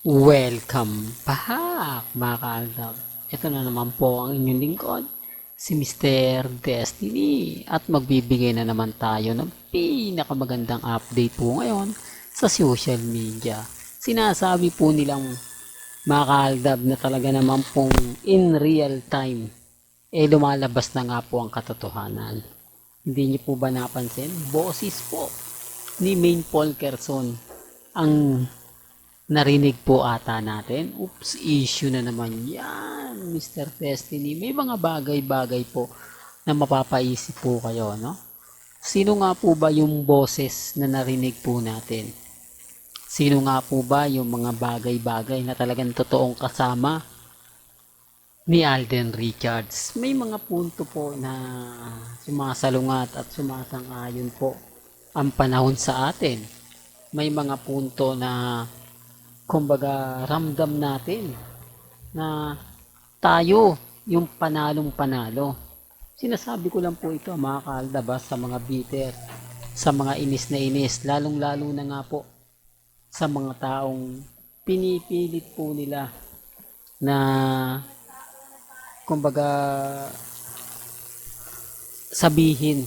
Welcome back mga kaaldab. Ito na naman po ang inyong lingkod, si Mr. Destiny. At magbibigay na naman tayo ng pinakamagandang update po ngayon sa social media. Sinasabi po nilang mga kaaldab na talaga naman pong in real time lumalabas na nga po ang katotohanan. Hindi niyo po ba napansin? Boses po ni Main Paul Kerson ang narinig po ata natin. Oops, issue na naman yan, Mr. Destiny. May mga bagay-bagay po na mapapaisip po kayo, no? Sino nga po ba yung boses na narinig po natin? Sino nga po ba yung mga bagay-bagay na talagang totoong kasama ni Alden Richards? May mga punto po na sumasalungat at sumasang-ayon po ang panahon sa atin. May mga punto na kumbaga ramdam natin na tayo yung panalong panalo. Sinasabi ko lang po ito mga kaaldab sa mga bitter, sa mga inis na inis, lalong lalo na nga po sa mga taong pinipilit po nila na kumbaga sabihin.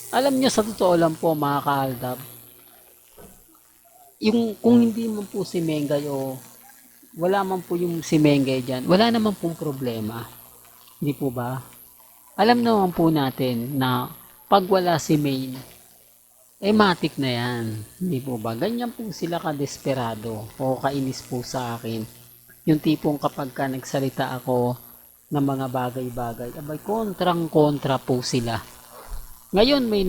Alam nyo, sa totoo lang po mga kaaldab, yung kung hindi man po si Mengay o wala man po yung si Mengay dyan, wala naman pong problema. Hindi po ba? Alam naman po natin na pag wala si Main, matik na yan. Hindi po ba? Ganyan po sila kadesperado o kainis po sa akin. Yung tipong kapag ka nagsalita ako ng mga bagay-bagay, abay kontrang-kontra po sila. Ngayon may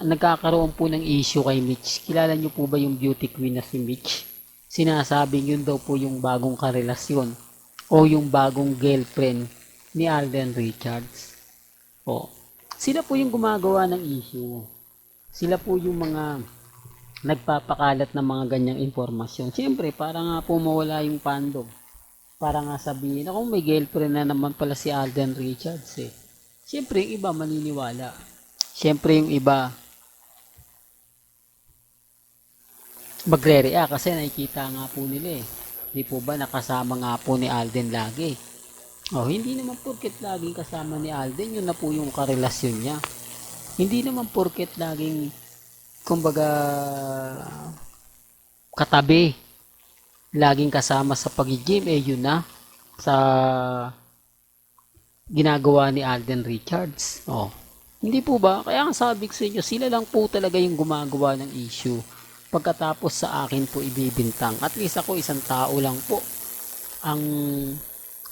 nagkakaroon po ng issue kay Mitch. Kilala niyo po ba yung beauty queen na si Mitch? Sinasabing yun daw po yung bagong karelasyon o yung bagong girlfriend ni Alden Richards. O, sila po yung gumagawa ng issue. Sila po yung mga nagpapakalat ng mga ganyang impormasyon. Siyempre, para nga po mawala yung fandom. Para nga sabihin, ako may girlfriend na naman pala si Alden Richards eh. Siyempre, yung iba maniniwala. Siyempre yung iba magre-react kasi nakikita nga po nila eh. Di po ba nakasama nga po ni Alden lagi? Oh, hindi naman porket laging kasama ni Alden, yun na po yung karelasyon niya. Hindi naman porket laging kumbaga katabi, laging kasama sa pag-gym, yun na sa ginagawa ni Alden Richards. Oh, hindi po ba? Kaya ang sabi ko sa inyo, sila lang po talaga yung gumagawa ng issue. Pagkatapos sa akin po ibibintang. At least ako isang tao lang po ang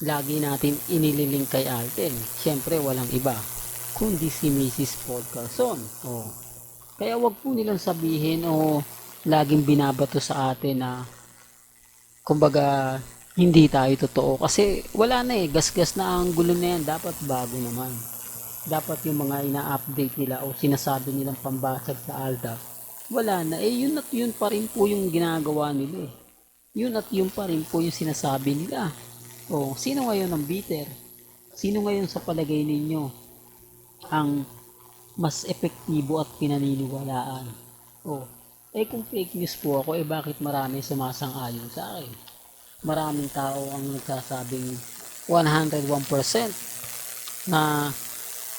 lagi natin inililing kay Alden. Siyempre walang iba kundi si Mrs. Paul Carson. Oh. Kaya wag po nilang sabihin o laging binabato sa atin na kumbaga hindi tayo totoo. Kasi wala na gasgas na ang gulo na yan. Dapat bago naman. Dapat yung mga ina-update nila o sinasabi nilang pambasag sa Aldab, wala na. Yun at yun pa rin po yung ginagawa nila eh. Yun at yun pa rin po yung sinasabi nila. O, sino ngayon ang bitter? Sino ngayon sa palagay ninyo ang mas epektibo at pinaniniwalaan? O, kung fake news po ako, bakit marami sumasang-ayon sa akin? Maraming tao ang nagsasabing 101% na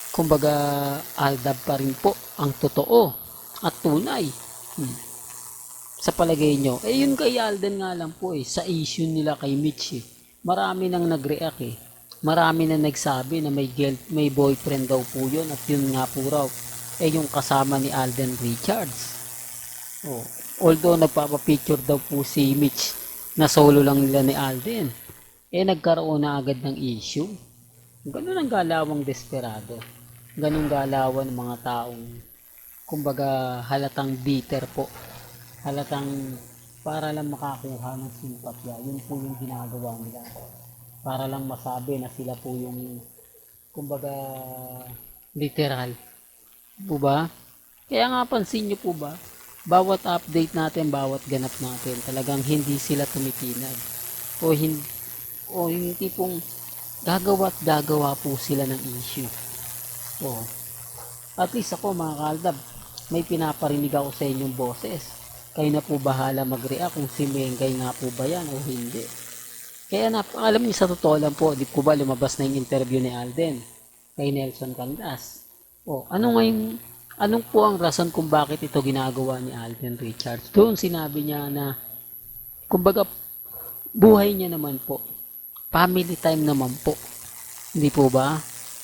kumbaga Aldab pa rin po ang totoo at tunay. Sa palagay nyo, yun kay Alden nga lang po sa issue nila kay Mitch marami nang nag-react marami na nagsabi na may boyfriend daw po yun at yun nga po raw yung kasama ni Alden Richards. Although nagpapapicture daw po si Mitch na solo lang nila ni Alden, nagkaroon na agad ng issue. Ganun ang galawang desperado. Ganung galawan ng mga taong kumbaga halatang bitter po, halatang para lang makakuha ng simpatya. Yun po yung ginagawa nila para lang masabi na sila po yung kumbaga literal po ba? Kaya nga pansin nyo po ba, bawat update natin, bawat ganap natin, talagang hindi sila tumitinag o hindi pong gagawa at gagawa po sila ng issue. At least ako mga kaaldab, may pinaparinig ako sa inyong boses. Kayo na po bahala mag-react kung si Mengay nga po ba yan o hindi. Kaya alam niyo sa totoo lang po, di po ba lumabas na yung interview ni Alden kay Nelson Canlas. O, anong po ang rason kung bakit ito ginagawa ni Alden Richards? Doon sinabi niya na, kumbaga, buhay niya naman po. Family time naman po. Hindi po ba?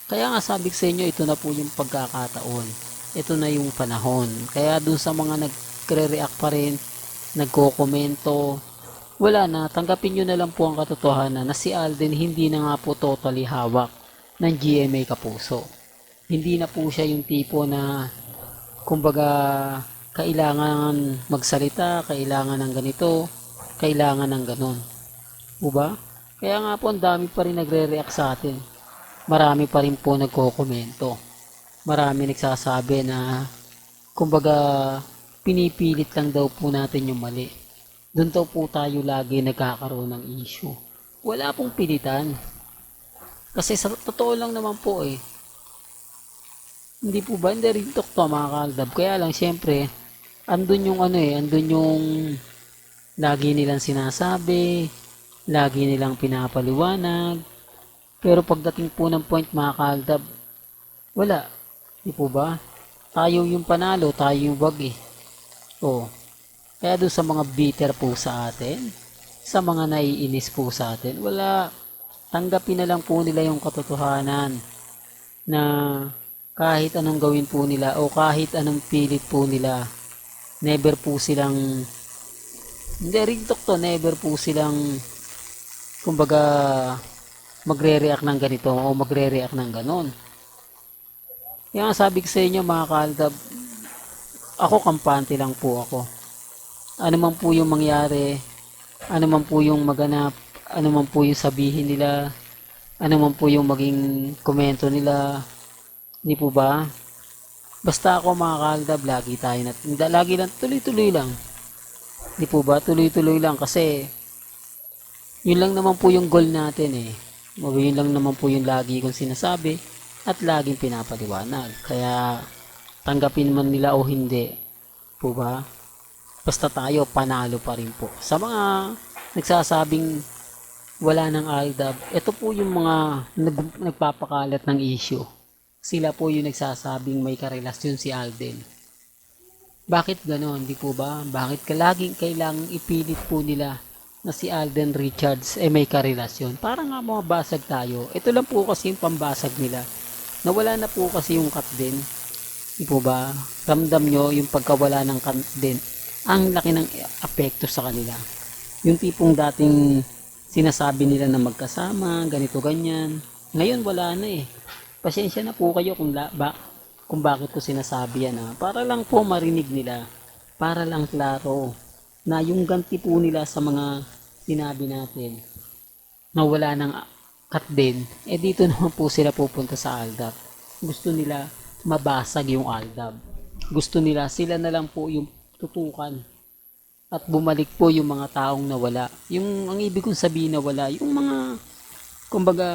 Kaya nga sabi ko sa inyo, ito na po yung pagkakataon. Ito na yung panahon. Kaya doon sa mga nagre-react pa rin, nagko-komento, wala na, tanggapin nyo na lang po ang katotohanan na si Alden hindi na nga po totally hawak ng GMA Kapuso. Hindi na po siya yung tipo na kumbaga kailangan magsalita, kailangan ng ganito, kailangan ng ganon. Diba? Kaya nga po ang dami pa rin nagre-react sa atin. Marami pa rin po nagko-komento. Marami nagsasabi na kumbaga pinipilit lang daw po natin yung mali. Doon daw po tayo lagi nagkakaroon ng issue. Wala pong pilitan. Kasi sa totoo lang naman po hindi po ba? Hindi rin to mga kaaldab. Kaya lang syempre, andun yung andun yung lagi nilang sinasabi, lagi nilang pinapaliwanag. Pero pagdating po ng point mga kaaldab, wala. Di po ba? Tayo yung panalo, tayo yung wag Kaya doon sa mga bitter po sa atin, sa mga naiinis po sa atin, wala. Tanggapin na lang po nila yung katotohanan na kahit anong gawin po nila o kahit anong pilit po nila, never po silang, hindi rin never po silang, kumbaga, magre-react ng ganito o magre-react ng ganon. Kaya nga sabi ko sa inyo mga kaaldab, ako kampante lang po ako. Ano man po yung mangyari, ano man po yung maganap, ano man po yung sabihin nila, ano man po yung maging komento nila, hindi po ba? Basta ako mga kaaldab, lagi lang, tuloy-tuloy lang. Hindi po ba? Tuloy-tuloy lang kasi yun lang naman po yung goal natin Yun lang naman po yung lagi kong sinasabi at laging pinapaliwanag. Kaya tanggapin man nila o hindi, po ba? Basta tayo panalo pa rin po. Sa mga nagsasabing wala ng ALDAB, ito po yung mga nagpapakalat ng issue. Sila po yung nagsasabing may karelasyon si Alden. Bakit ganon? Di po ba? Bakit laging kailangang ipilit po nila na si Alden Richards may karelasyon? Para nga mabasag tayo. Ito lang po kasi yung pambasag nila. Nawala na po kasi yung cut din. Di po ba? Ramdam nyo yung pagkawala ng cut din. Ang laki ng apekto sa kanila. Yung tipong dating sinasabi nila na magkasama, ganito ganyan. Ngayon wala na Pasensya na po kayo kung bakit ko sinasabi yan Para lang po marinig nila. Para lang klaro na yung ganti po nila sa mga sinabi natin na wala ng cut din, dito naman po sila pupunta sa ALDAB. Gusto nila mabasag yung ALDAB. Gusto nila sila na lang po yung tutukan at bumalik po yung mga taong nawala. Yung ang ibig kong sabihin na wala, yung mga kumbaga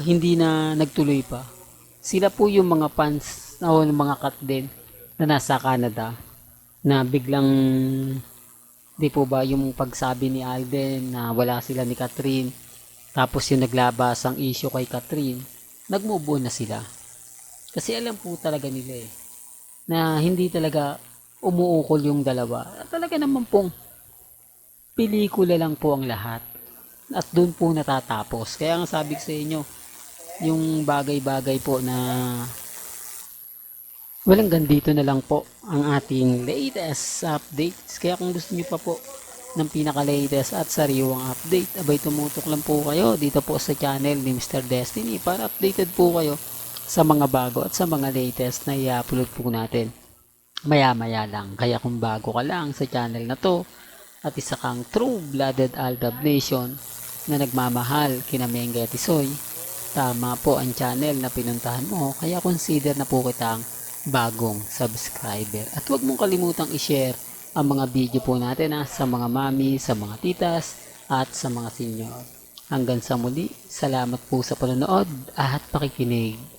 hindi na nagtuloy pa. Sila po yung mga fans o mga cut din na nasa Canada na biglang di po ba yung pagsabi ni Alden na wala sila ni Catherine, tapos yung naglabas ang issue kay Catherine, nag-move on na sila. Kasi alam po talaga nila na hindi talaga umuukol yung dalawa. Talaga naman pong pelikula lang po ang lahat. At doon po natatapos. Kaya nga sabi ko sa inyo, yung bagay-bagay po na walang gandito na lang po ang ating latest updates. Kaya kung gusto niyo pa po ng pinaka-latest at sariwang update, abay tumutok lang po kayo dito po sa channel ni Mr. Destiny para updated po kayo sa mga bago at sa mga latest na i-upload po natin maya-maya lang. Kaya kung bago ka lang sa channel na to at isa kang true-blooded Aldab Nation na nagmamahal kina Mengay at Isoy, tama po ang channel na pinuntahan mo, kaya consider na po kitang bagong subscriber. At huwag mong kalimutang i-share ang mga video po natin sa mga mami, sa mga titas, at sa mga senior. Hanggang sa muli, salamat po sa panonood at pakikinig.